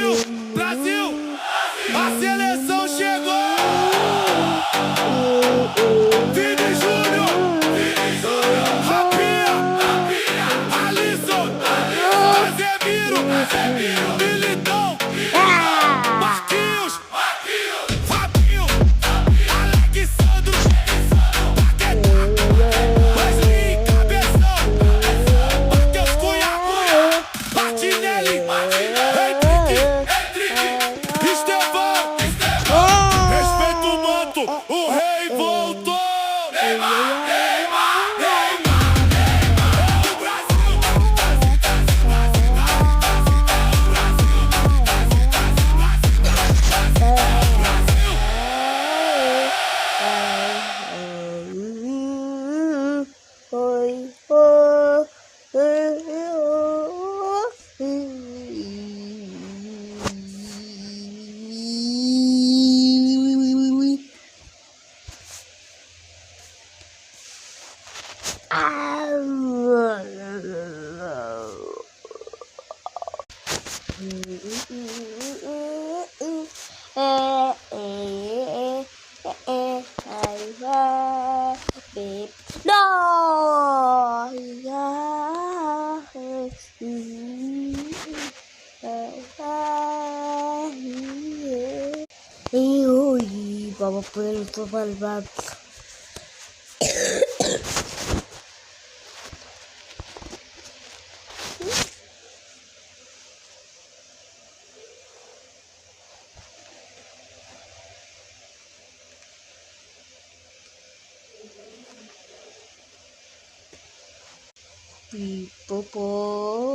Brasil, Brasil, a seleção chegou. Vini Júnior, Rapinha, Alisson, Casemiro, Militão, Marquinhos, Fabinho, Alexandro, Wesley, Cabeção, Matheus Cunha, Martinelli, Henrique, Estevão. Respeita o manto, o rei voltou. Vamos poder tomar más. Pipopo.